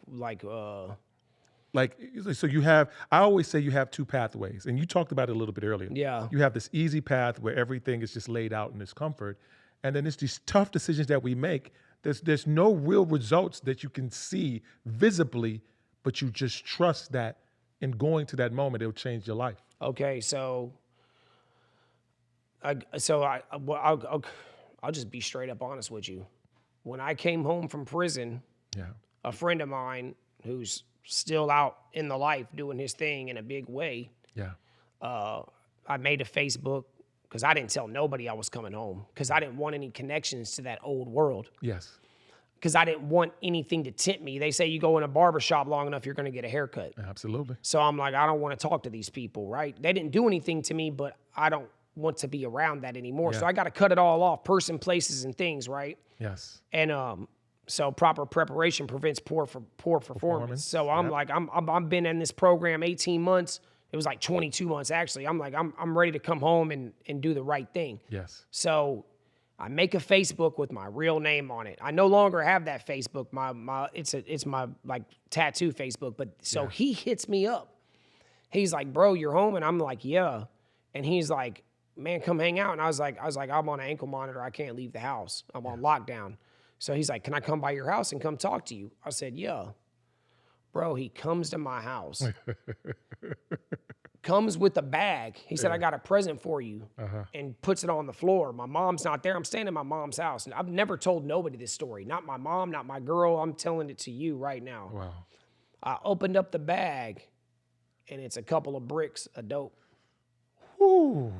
you have, I always say you have two pathways, and you talked about it a little bit earlier. Yeah. You have this easy path where everything is just laid out in this comfort, and then there's these tough decisions that we make. There's no real results that you can see visibly, but you just trust that in going to that moment, it'll change your life. Okay, so I'll just be straight up honest with you. When I came home from prison, a friend of mine who's still out in the life doing his thing in a big way, I made a Facebook because I didn't tell nobody I was coming home because I didn't want any connections to that old world. Yes. Because I didn't want anything to tempt me. They say you go in a barbershop long enough, you're going to get a haircut. Absolutely. So I'm like, I don't want to talk to these people, right? They didn't do anything to me, but I don't want to be around that anymore. So I got to cut it all off, person, places, and things, right? Yes. And so proper preparation prevents poor performance. So I'm like, I've been in this program 18 months. It was like 22 months, actually. I'm like, I'm ready to come home and do the right thing. Yes. So I make a Facebook with my real name on it. I no longer have that Facebook. It's my like tattoo Facebook. But so he hits me up. He's like, bro, you're home? And I'm like, yeah. And he's like, man, come hang out. And I was like, I'm on an ankle monitor. I can't leave the house. I'm on lockdown. So he's like, can I come by your house and come talk to you? I said, yeah. Bro, he comes to my house. Comes with a bag. He said, I got a present for you, and puts it on the floor. My mom's not there. I'm staying in my mom's house. And I've never told nobody this story. Not my mom, not my girl. I'm telling it to you right now. Wow. I opened up the bag, and it's a couple of bricks of dope. Woo.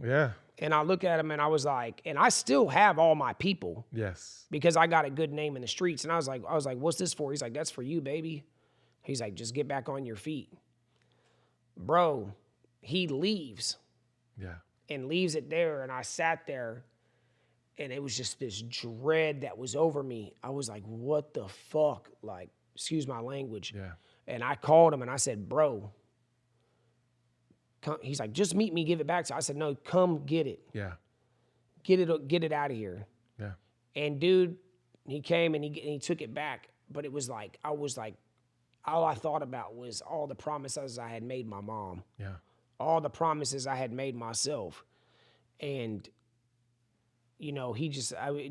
Yeah. And I look at him, and I was like, and I still have all my people. Yes. Because I got a good name in the streets. And I was like, what's this for? He's like, that's for you, baby. He's like, just get back on your feet. Bro, he leaves. Yeah. And leaves it there. And I sat there, and it was just this dread that was over me. I was like, what the fuck? Like, excuse my language. Yeah. And I called him, and I said, bro. Come. He's like, just meet me, give it back. So I said, no, come get it. Yeah. Get it out of here. Yeah. And dude, he came and he took it back. But it was like, all I thought about was all the promises I had made my mom. Yeah. All the promises I had made myself. And, you know,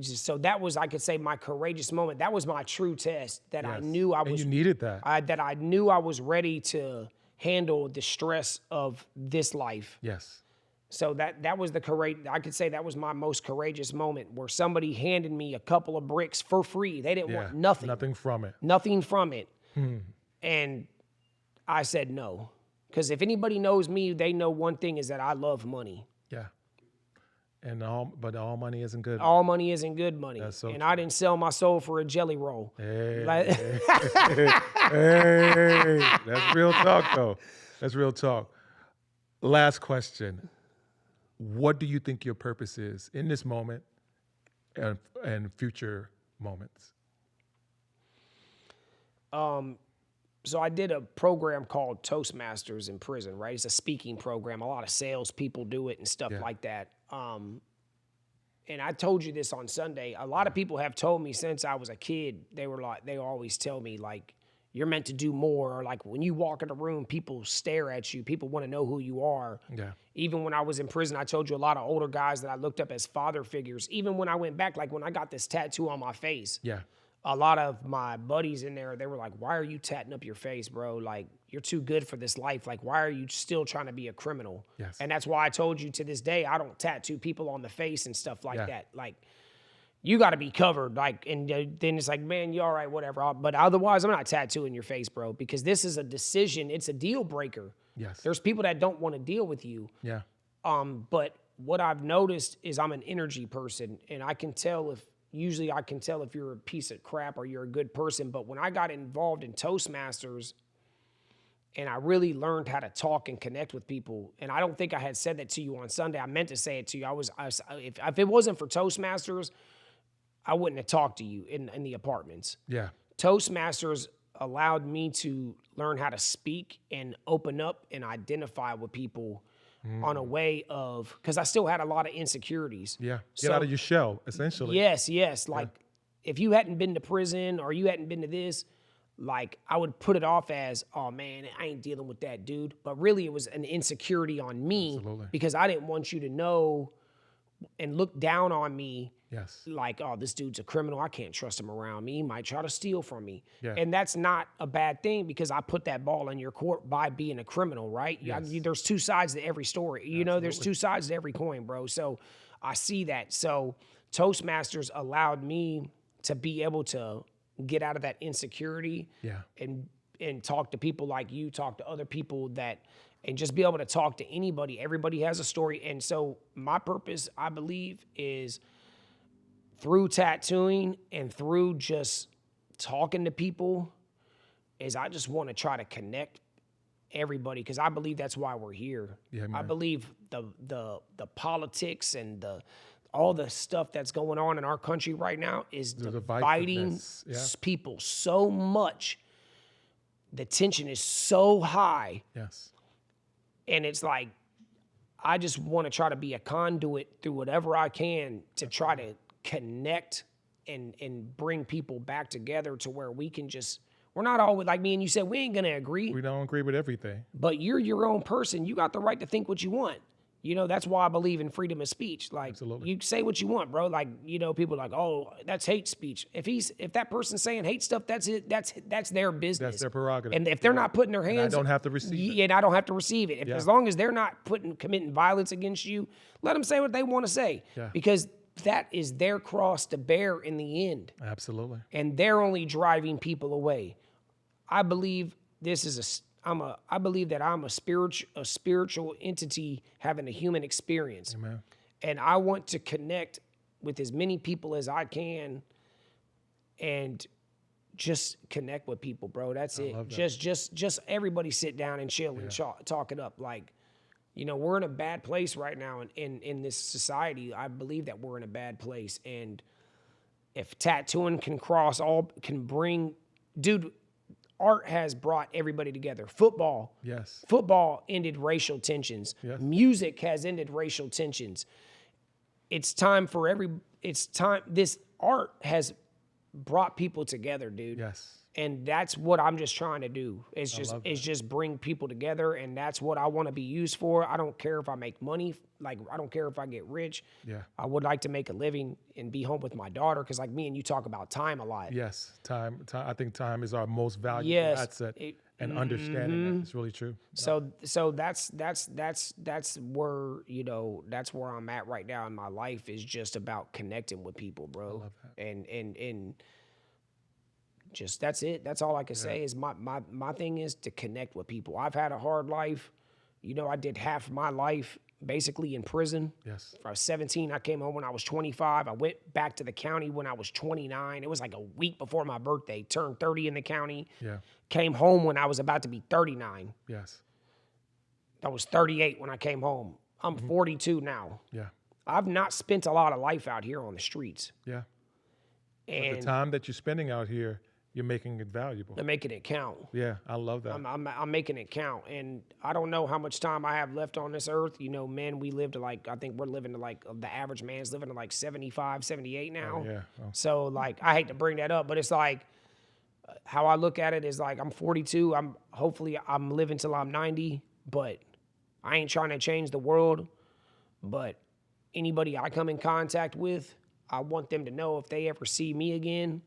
so that was, I could say, my courageous moment. That was my true test that I knew I was. And you needed that. That I knew I was ready to handle the stress of this life. Yes. So that was the courage. I could say that was my most courageous moment, where somebody handed me a couple of bricks for free. They didn't want nothing. Nothing from it. Nothing from it. And I said no. Because if anybody knows me, they know one thing is that I love money. Yeah. But all money isn't good. All money isn't good money. That's so and true. I didn't sell my soul for a jelly roll. Hey, Like- hey, that's real talk, though. That's real talk. Last question. What do you think your purpose is in this moment and future moments? So I did a program called Toastmasters in prison, right? It's a speaking program. A lot of salespeople do it and stuff like that. And I told you this on Sunday. A lot of people have told me since I was a kid, they always tell me, like, you're meant to do more. Or like when you walk in a room, people stare at you. People want to know who you are. Yeah. Even when I was in prison, I told you a lot of older guys that I looked up as father figures. Even when I went back, like when I got this tattoo on my face. Yeah. A lot of my buddies in there, they were like, why are you tatting up your face, bro? Like, you're too good for this life. Like, why are you still trying to be a criminal? Yes. And that's why I told you to this day, I don't tattoo people on the face and stuff like Yeah. that. Like, you got to be covered. Like, and then it's like, man, you all right, whatever. But otherwise, I'm not tattooing your face, bro, because this is a decision. It's a deal breaker. Yes. There's people that don't want to deal with you. Yeah. But what I've noticed is I'm an energy person, and I can tell if you're a piece of crap or you're a good person. But when I got involved in Toastmasters and I really learned how to talk and connect with people, and I don't think I had said that to you on Sunday. I meant to say it to you. If it wasn't for Toastmasters, I wouldn't have talked to you in the apartments. Yeah. Toastmasters allowed me to learn how to speak and open up and identify with people on a way of, because I still had a lot of insecurities. Yeah. Get out of your shell, essentially. Yes. Like, if you hadn't been to prison or you hadn't been to this, like, I would put it off as, oh man, I ain't dealing with that dude. But really, it was an insecurity on me. Absolutely. Because I didn't want you to know and look down on me. Yes. Like, oh, this dude's a criminal. I can't trust him around me. He might try to steal from me. Yeah. And that's not a bad thing, because I put that ball in your court by being a criminal, right? Yes. There's two sides to every story. You know, there's two sides to every coin, bro. So I see that. So Toastmasters allowed me to be able to get out of that insecurity. Yeah. And talk to people like you, talk to other people and just be able to talk to anybody. Everybody has a story. And so my purpose, I believe, is through tattooing and through just talking to people, is I just want to try to connect everybody, because I believe that's why we're here. Yeah, man. I believe the politics and all the stuff that's going on in our country right now is dividing people so much. The tension is so high. Yes. And it's like, I just want to try to be a conduit through whatever I can to try to connect and bring people back together to where we can just, we're not always, like me and you said, we ain't going to agree. We don't agree with everything. But you're your own person. You got the right to think what you want. You know, that's why I believe in freedom of speech. Like, Absolutely. You say what you want, bro. Like, you know, people are like, oh, that's hate speech. If that person's saying hate stuff, that's it. That's their business. That's their prerogative. And if they're not putting their hands, I don't have to receive it. And I don't have to receive it. As long as they're not committing violence against you, let them say what they want to say. Yeah. Because that is their cross to bear in the end. Absolutely. And they're only driving people away. I believe this is I believe that I'm a spiritual entity having a human experience. Amen. And I want to connect with as many people as I can and just connect with people, bro. That's it. Just everybody sit down and chill and talk it up. Like, you know, we're in a bad place right now in this society. I believe that we're in a bad place. And if tattooing can bring, dude, art has brought everybody together. Football. Yes. Football ended racial tensions. Yes. Music has ended racial tensions. This art has brought people together, dude. Yes. And that's what I'm just trying to do. It's just bring people together, and that's what I want to be used for. I don't care if I make money. Like, I don't care if I get rich. Yeah. I would like to make a living and be home with my daughter, because like me and you talk about time a lot. Yes. Time. I think time is our most valuable asset. And understanding that is really true. So that's where, you know, that's where I'm at right now in my life, is just about connecting with people, bro. I love that. And just, that's it. That's all I can say is my thing is to connect with people. I've had a hard life. You know, I did half my life basically in prison. Yes. I was 17. I came home when I was 25. I went back to the county when I was 29. It was like a week before my birthday. Turned 30 in the county. Yeah. Came home when I was about to be 39. Yes. I was 38 when I came home. I'm 42 now. Yeah. I've not spent a lot of life out here on the streets. Yeah. And But the time that you're spending out here, you're making it valuable. I'm making it count. Yeah, I love that. I'm making it count. And I don't know how much time I have left on this earth. You know, man, we live to like, I think we're living to like, the average man's living to like 75, 78 now. Oh, yeah. Oh. So like, I hate to bring that up, but it's like, how I look at it is like, I'm 42. Hopefully I'm living till I'm 90, but I ain't trying to change the world. But anybody I come in contact with, I want them to know if they ever see me again,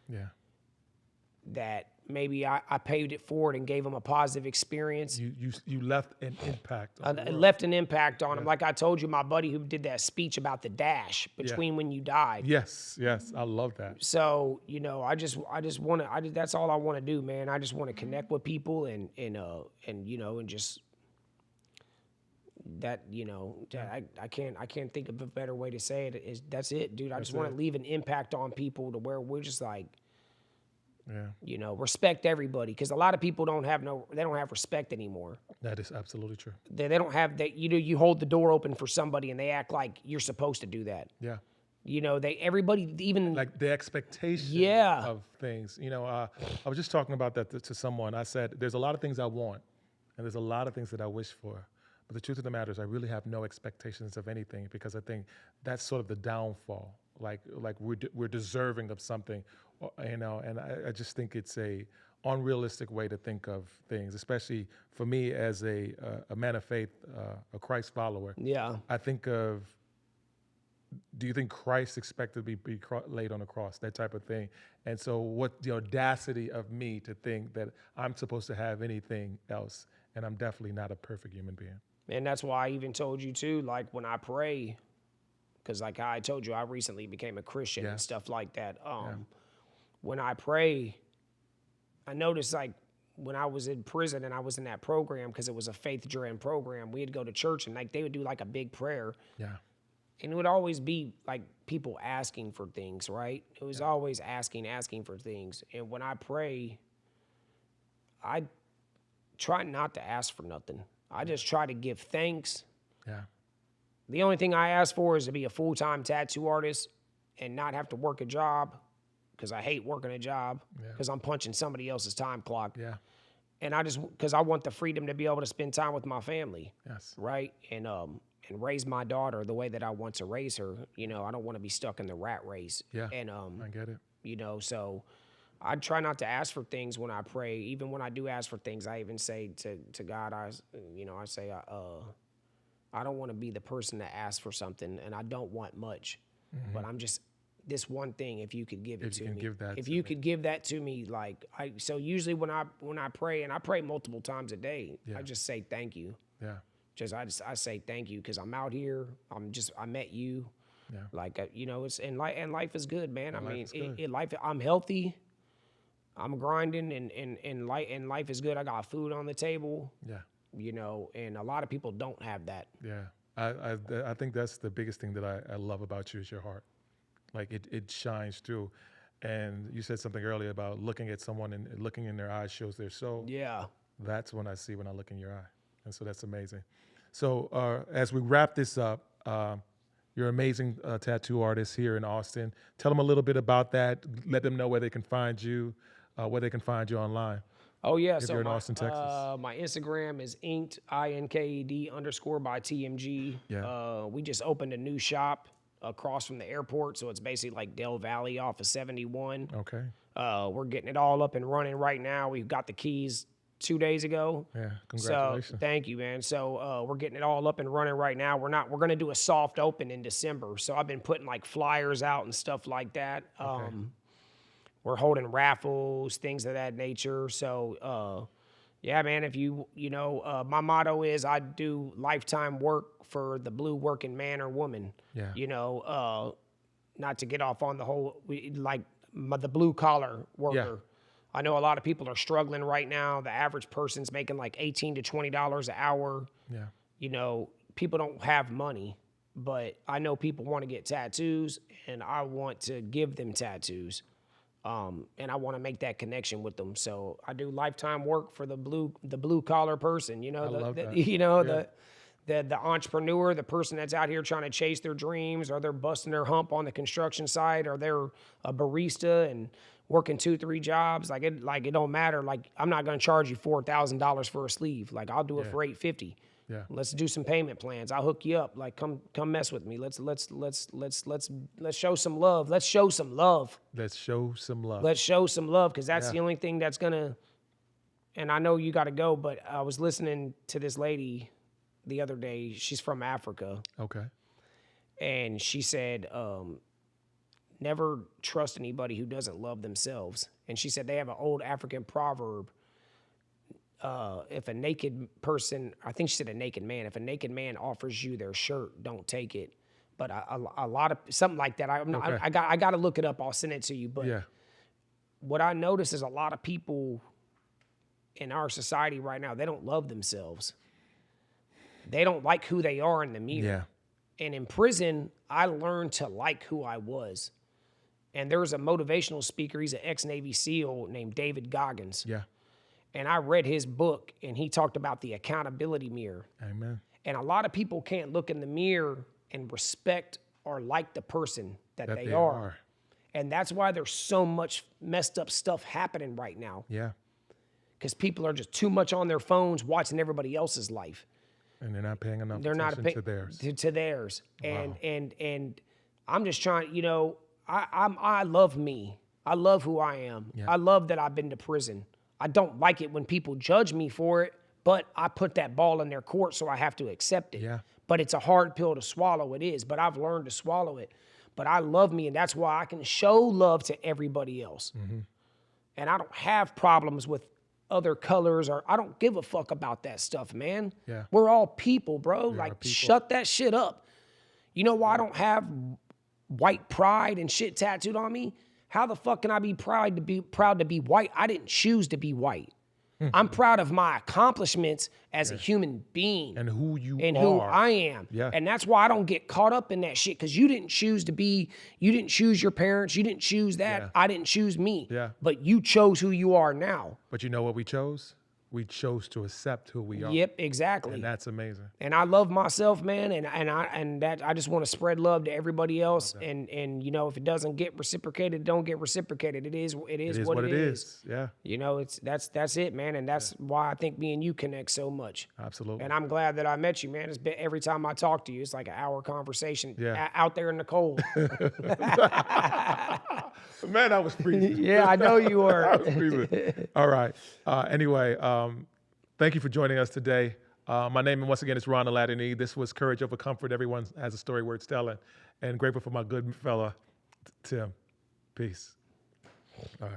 Yeah. that, maybe I paid it forward and gave them a positive experience. You left an impact on the It world. left an impact on them. Like I told you, my buddy who did that speech about the dash between when you died. Yes, I love that. So, you know, I just want to, that's all I want to do, man. I just want to connect with people and, you know, and just that, you know, I can't think of a better way to say it. That's it, dude. I just want to leave an impact on people to where we're just like, you know, respect everybody. Because a lot of people don't have respect anymore. That is absolutely true. They don't have that, you know, you hold the door open for somebody and they act like you're supposed to do that. Yeah. You know, everybody, even like the expectation of things. You know, I was just talking about that to someone. I said, there's a lot of things I want and there's a lot of things that I wish for. But the truth of the matter is I really have no expectations of anything because I think that's sort of the downfall. Like we're deserving of something, you know, and I just think it's a unrealistic way to think of things, especially for me as a man of faith, a Christ follower. Yeah. I think of, do you think Christ expected to be laid on the cross, that type of thing? And so what the audacity of me to think that I'm supposed to have anything else, and I'm definitely not a perfect human being. And that's why I even told you too, like when I pray, because like I told you, I recently became a Christian and stuff like that. When I pray, I noticed like when I was in prison and I was in that program, because it was a faith-driven program, we'd go to church and like they would do like a big prayer. Yeah. And it would always be like people asking for things, right? It was always asking for things. And when I pray, I try not to ask for nothing. I just try to give thanks. Yeah. The only thing I ask for is to be a full-time tattoo artist and not have to work a job, because I hate working a job because I'm punching somebody else's time clock. Yeah. And because I want the freedom to be able to spend time with my family. Yes. Right? And raise my daughter the way that I want to raise her. You know, I don't want to be stuck in the rat race. Yeah. And I get it. you know, so I try not to ask for things when I pray. Even when I do ask for things, I even say to God, I say, I don't want to be the person that asks for something, and I don't want much, but I'm just this one thing. If you could give it to me, if you could give that to me, like so usually when I pray, and I pray multiple times a day, I just say thank you. Yeah. I say thank you because I'm out here. I met you. Yeah. Like you know, and life is good, man. And I mean, life. I'm healthy. I'm grinding, and life is good. I got food on the table. Yeah. You know, and a lot of people don't have that. Yeah. I think that's the biggest thing that I love about you is your heart. Like it shines through. And you said something earlier about looking at someone and looking in their eyes shows their soul. Yeah. That's when I see when I look in your eye. And so that's amazing. So as we wrap this up, you're an amazing tattoo artist here in Austin. Tell them a little bit about that. Let them know where they can find you, where they can find you online. Oh, yeah. If you're in Austin, Texas. My Instagram is inked, INKED _by TMG. Yeah. We just opened a new shop across from the airport, so it's basically like Del Valley off of 71. Okay. We're getting it all up and running right now. We've got the keys 2 days ago. Yeah, congratulations. So, thank you, man. So we're getting it all up and running right now. We're going to do a soft open in December. So I've been putting like flyers out and stuff like that. Okay. We're holding raffles, things of that nature. So, yeah, man, if my motto is I do lifetime work for the blue working man or woman. Yeah. You know, not to get off on the whole, the blue collar worker. Yeah. I know a lot of people are struggling right now. The average person's making like $18 to $20 an hour. Yeah. You know, people don't have money, but I know people want to get tattoos, and I want to give them tattoos. And I want to make that connection with them. So I do lifetime work for the blue collar person, you know, the entrepreneur, the person that's out here trying to chase their dreams, or they're busting their hump on the construction site, or they're a barista and working 2-3 jobs. Like it don't matter. Like, I'm not going to charge you $4,000 for a sleeve. Like, I'll do it for $850. Yeah. Let's do some payment plans. I'll hook you up. Like, come mess with me. Let's show some love. Let's show some love. Let's show some love. Let's show some love, because that's the only thing that's gonna. And I know you got to go, but I was listening to this lady the other day. She's from Africa. Okay. And she said, never trust anybody who doesn't love themselves. And she said they have an old African proverb. If a naked person, I think she said a naked man, if a naked man offers you their shirt, don't take it. But a lot of, something like that. I got to look it up. I'll send it to you. But what I notice is a lot of people in our society right now, they don't love themselves. They don't like who they are in the mirror. Yeah. And in prison, I learned to like who I was. And there was a motivational speaker, he's an ex-Navy SEAL named David Goggins. Yeah. And I read his book, and he talked about the accountability mirror. Amen. And a lot of people can't look in the mirror and respect or like the person that they are. And that's why there's so much messed up stuff happening right now. Yeah. Because people are just too much on their phones watching everybody else's life. And they're not paying enough attention to theirs. To theirs. Wow. And I'm just trying, you know, I love me. I love who I am. Yeah. I love that I've been to prison. I don't like it when people judge me for it, but I put that ball in their court, so I have to accept it. Yeah. But it's a hard pill to swallow. It is, but I've learned to swallow it. But I love me, and that's why I can show love to everybody else. Mm-hmm. And I don't have problems with other colors, or I don't give a fuck about that stuff, man. Yeah. We're all people, bro. We like, are people. shut that shit up. You know why I don't have white pride and shit tattooed on me? How the fuck can I be proud to be white? I didn't choose to be white. I'm proud of my accomplishments as a human being. And who you and are. who I am. Yeah. And that's why I don't get caught up in that shit, because you didn't choose your parents, you didn't choose that. Yeah. I didn't choose me. Yeah. But you chose who you are now. But you know what we chose? We chose to accept who we are. Yep, exactly. And that's amazing. And I love myself, man, and that I just want to spread love to everybody else. And you know, if it doesn't get reciprocated, don't get reciprocated. It is what it is. Yeah. You know, that's it, man. And that's why I think me and you connect so much. Absolutely. And I'm glad that I met you, man. It's been, every time I talk to you, it's like an hour conversation out there in the cold. Man, I was freezing. Yeah, I know you were. I was freezing. All right. Anyway, thank you for joining us today. My name, once again, is Ron Aladini. This was Courage Over Comfort. Everyone has a story worth telling. And grateful for my good fella, Tim. Peace. All right.